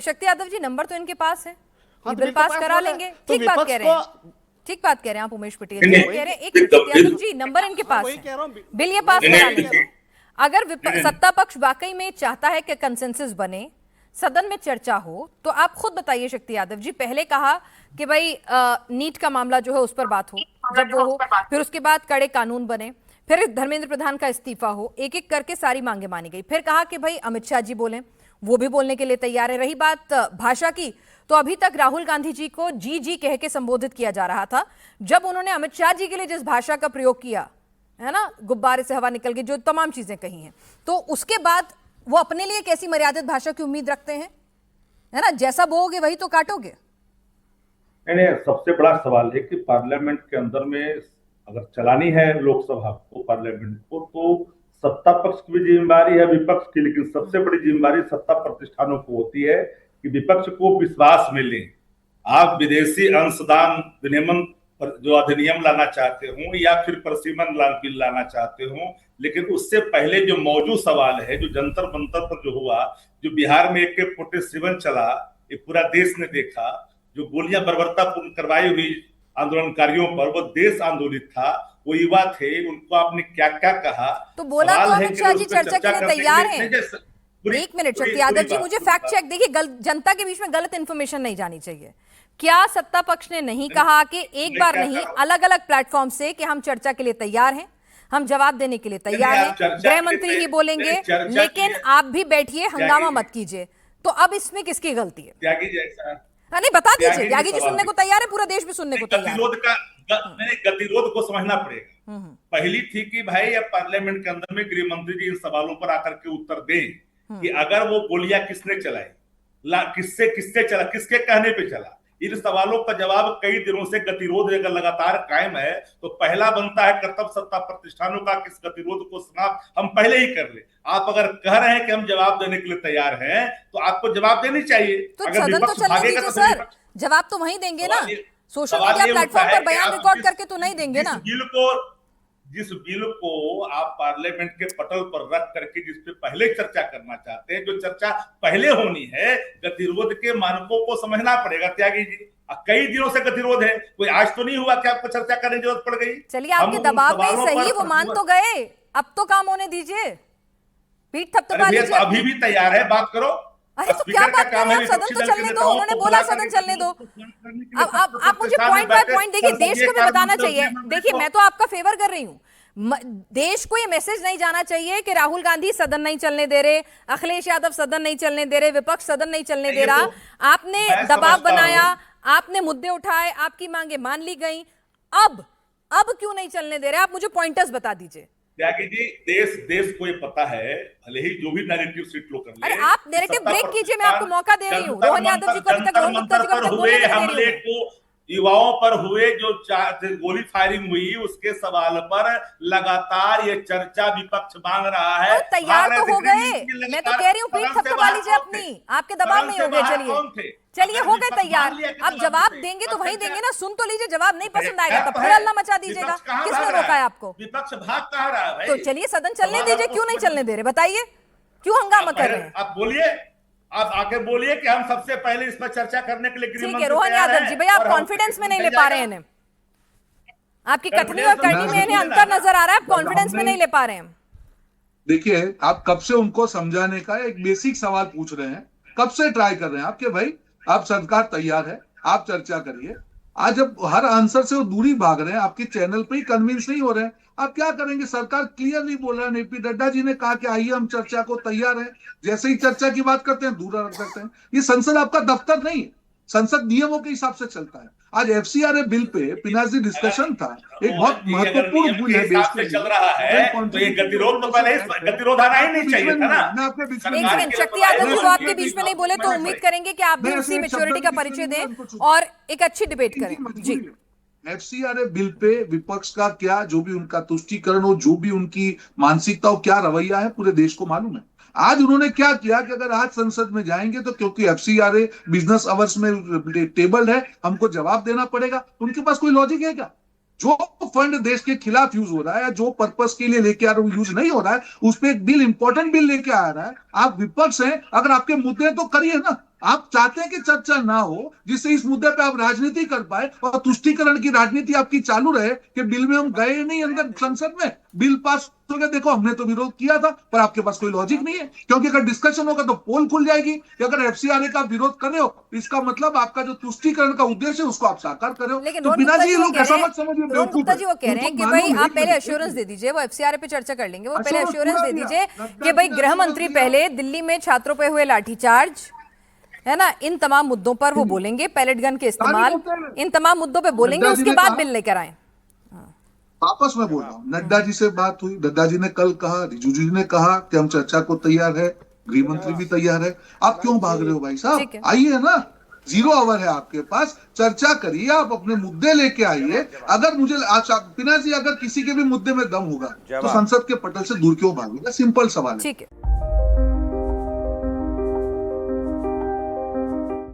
शक्ति यादव जी, नंबर तो इनके पास है, हाँ, बिल पास करा लेंगे। ठीक बात कह रहे हैं, ठीक बात कह रहे हैं आप उमेश पटेल जी कह रहे हैं। एक शक्ति यादव जी, नंबर इनके पास है, बिल ये पास करा लेंगे। अगर सत्ता पक्ष वाकई में चाहता है कि कंसेंसस बने, सदन में चर्चा हो, तो आप खुद बताइए शक्ति यादव जी, पहले कहा कि भाई नीट का मामला जो है उस पर बात हो, जब वो हो फिर उसके बाद कड़े कानून बने, फिर धर्मेंद्र प्रधान का इस्तीफा हो, एक एक करके सारी मांगे मानी गई। फिर कहा कि भाई अमित शाह जी बोले, वो भी बोलने के लिए तैयार है। रही बात भाषा की, तो अभी तक राहुल गांधी जी को जी जी कह के संबोधित किया जा रहा था। जब उन्होंने अमित शाह जी के लिए जिस भाषा का प्रयोग किया है ना, गुब्बारे से हवा निकल गई, जो तमाम चीजें कही हैं, तो उसके बाद वो अपने लिए कैसी मर्यादित भाषा की उम्मीद रखते हैं, है ना? जैसा बोओगे वही तो काटोगे। नहीं, सबसे बड़ा सवाल है कि पार्लियामेंट के अंदर में अगर चलानी है लोकसभा को, पार्लियामेंट को, तो सत्ता पक्ष की भी जिम्मेदारी है, विपक्ष की, लेकिन सबसे बड़ी जिम्मेदारी सत्ता प्रतिष्ठानों को होती है कि विपक्ष को विश्वास मिले। आप विदेशी अंशदान विनियमन जो अधिनियम लाना चाहते हो या फिर प्रसीमन बिल लाना चाहते हो, लेकिन उससे पहले जो मौजूद सवाल है, जो जंतर मंतर पर जो हुआ, जो बिहार में AK-47 चला, ये पूरा देश ने देखा, जो गोलियां बर्बरतापूर्ण करवाई हुई आंदोलनकारियों पर, वो देश आंदोलित था, वो युवा थे, उनको आपने क्या क्या कहा। तो बोला तो अमित शाह जी चर्चा के लिए तैयार हैं। एक मिनट शक्ति यादव जी, मुझे फैक्ट चेक देखिए, जनता के बीच में गलत इंफॉर्मेशन नहीं जानी चाहिए। क्या सत्ता पक्ष ने नहीं कहा कि एक बार नहीं, अलग अलग प्लेटफॉर्म से कि हम चर्चा के लिए तैयार हैं, हम जवाब देने के लिए तैयार हैं, गृह मंत्री ही बोलेंगे, लेकिन आप भी बैठिए, हंगामा मत कीजिए। तो अब इसमें किसकी गलती है? त्यागी जैसा नहीं, बता दीजिए। त्यागी जी सुनने को तैयार है, पूरा देश भी सुनने को तैयार है। गतिरोध को समझना पड़ेगा। पहली थी कि भाई अब पार्लियामेंट के अंदर में गृह मंत्री जी इन सवालों पर आकर के उत्तर दें कि अगर वो गोलियां किसने चलाई, किससे चला, किसके कहने पे चला। इन सवालों का जवाब कई दिनों से गतिरोध अगर लगातार कायम है, तो पहला बनता है कर्तव्य सत्ता प्रतिष्ठानों का किस गतिरोध को समाप्त हम पहले ही कर ले। आप अगर कह रहे हैं कि हम जवाब देने के लिए तैयार हैं, तो आपको जवाब देनी चाहिए। तो सदन तो चलने दीजिए सर, जवाब तो वहीं देंगे ना, सोशल मीडिया प्लेटफॉर्म पर बयान रिकॉर्ड करके तो नहीं देंगे ना। जिस बिल को आप पार्लियामेंट के पटल पर रख करके जिस पे पहले चर्चा करना चाहते हैं, जो चर्चा पहले होनी है, गतिरोध के मानकों को समझना पड़ेगा त्यागी जी। कई दिनों से गतिरोध है, कोई आज तो नहीं हुआ कि आपको चर्चा करने की जरूरत पड़ गई। चलिए, आपके दबाव में सही वो मान तो गए, अब तो काम होने दीजिए, पीठ थपथपा लीजिए। अभी भी तैयार है, बात करो। अरे तो क्या बात कर रहे हैं, सदन तो चलने दो, उन्होंने बोला सदन चलने दो। अब आप मुझे पॉइंट बाय पॉइंट देखिए, देश को भी बताना चाहिए। देखिए, मैं तो आपका फेवर कर रही हूँ, देश को ये मैसेज नहीं जाना चाहिए कि राहुल गांधी सदन नहीं चलने दे रहे, अखिलेश यादव सदन नहीं चलने दे रहे, विपक्ष सदन नहीं चलने दे रहा। आपने दबाव बनाया, आपने मुद्दे उठाए, आपकी मांगे मान ली गई। अब क्यों नहीं चलने दे रहे? आप मुझे पॉइंटर्स बता दीजिए। त्यागी जी, देश को ये पता है, भले ही जो भी नैरेटिव सीट लो कर ले। अरे आप नैरेटिव ब्रेक कीजिए, मैं आपको मौका दे रही हूँ। रोहन यादव जी को अभी तक, रोहन गुप्ता जी को अभी तक बोलने नहीं दे रही हूँ। युवाओं पर हुए जो गोली फायरिंग हुई, उसके सवाल पर लगातार ये चर्चा विपक्ष मांग रहा है। तो तैयार तो हो गए, मैं तो कह रही हूँ, पीठ थपथपा लीजिए अपनी, आपके दबाव में हो गए। चलिए हो गए तैयार, अब जवाब देंगे तो वही देंगे ना, सुन तो लीजिए। जवाब नहीं पसंद आएगा तो फिर हल्ला मचा दीजिएगा। किसने रोका है आपको? विपक्ष भाग कहाँ रहा है भाई? तो चलिए सदन चलने दीजिए, क्यों नहीं चलने दे रहे बताइए, क्यों हंगामा कर रहे हैं? आप बोलिए, आप आके बोलिए कि हम सबसे पहले इस पर चर्चा करने के लिए गृह मंत्री। ठीक है रोहन यादव जी, भाई आप कॉन्फिडेंस में नहीं ले पा रहे हैं इन्हें, आपकी कथनी और करनी में इन्हें अंतर नजर आ रहा है, आप कॉन्फिडेंस में नहीं ले पा रहे हैं। देखिए, आप कब से उनको समझाने का एक बेसिक सवाल पूछ रहे हैं, कब से ट्राई कर रहे हैं आपके भाई, आप सरकार तैयार है, आप चर्चा करिए। आज अब हर आंसर से वो दूरी भाग रहे हैं, आपके चैनल पे ही कन्विंस नहीं हो रहे हैं, आप क्या करेंगे? सरकार क्लियरली बोल रहा है, नेपी नड्डा जी ने कहा कि आइए हम चर्चा को तैयार हैं। जैसे ही चर्चा की बात करते हैं, दूर रख सकते हैं। ये संसद आपका दफ्तर नहीं है, संसद नियमों के हिसाब से चलता है। आज FCRA बिल पे पिनाजी डिस्कशन था, एक बहुत महत्वपूर्ण बिल है, देश के चल रहा है, तो ये गतिरोध तो पहले गतिरोध आना ही नहीं चाहिए था ना। एक सेकंड, शक्ति यादव जी, वो आपके बीच में नहीं बोले तो उम्मीद करेंगे कि आप भी उसी मैच्योरिटी का परिचय दें और एक अच्छी डिबेट करें। जी, FCRA बिल पे विपक्ष का क्या, जो भी उनका तुष्टीकरण हो, जो भी उनकी मानसिकता हो, क्या रवैया है, पूरे देश को मालूम है। आज उन्होंने क्या किया कि अगर आज संसद में जाएंगे तो क्योंकि FCRA बिजनेस आवर्स में टेबल है, हमको जवाब देना पड़ेगा। उनके पास कोई लॉजिक है क्या? जो फंड देश के खिलाफ यूज हो रहा है, जो पर्पस के लिए लेके आ रहा है यूज नहीं हो रहा है, उस पर एक बिल, इंपॉर्टेंट बिल लेके आ रहा है। आप विपक्ष हैं, अगर आपके मुद्दे हैं तो करिए ना, आप चाहते हैं कि चर्चा ना हो, जिससे इस मुद्दे पे आप राजनीति कर पाए और तुष्टीकरण की राजनीति आपकी चालू रहे कि बिल में हम गए नहीं अंदर संसद में, बिल पास हो गया, देखो हमने तो विरोध किया था, पर आपके पास कोई लॉजिक नहीं है, क्योंकि अगर डिस्कशन होगा तो पोल खुल जाएगी कि अगर एफसीआरए का विरोध कर रहे हो, इसका मतलब आपका जो तुष्टीकरण का उद्देश्य है उसको आप साकार कर रहे हो। लेकिन तो बिना जी लोग ऐसा मत समझिए, रोहन गुप्ता जी वो कह रहे हैं कि भाई आप पहले एश्योरेंस दे दीजिए, वो एफसीआरए पे चर्चा कर लेंगे, वो पहले एश्योरेंस दे दीजिए कि भाई गृह मंत्री पहले दिल्ली में छात्रों पे हुए लाठीचार्ज है ना, इन तमाम मुद्दों पर वो बोलेंगे, पैलेट गन के इस्तेमाल, इन तमाम मुद्दों पे बोलेंगे, उसके बाद बिल लेकर आए। वापस मैं बोल रहा हूँ, नड्डा जी से बात हुई, नड्डा जी ने कल कहा, रिजिजू जी ने कहा कि हम चर्चा को तैयार है, गृह मंत्री भी तैयार है। आप क्यों भाग रहे हो भाई साहब? आइए ना, 0 आवर है आपके पास, चर्चा करिए, आप अपने मुद्दे लेके आइए। अगर मुझे पिनाक जी, अगर किसी के भी मुद्दे में दम होगा तो संसद के पटल से दूर क्यों भागेगा? सिंपल सवाल है। ठीक है।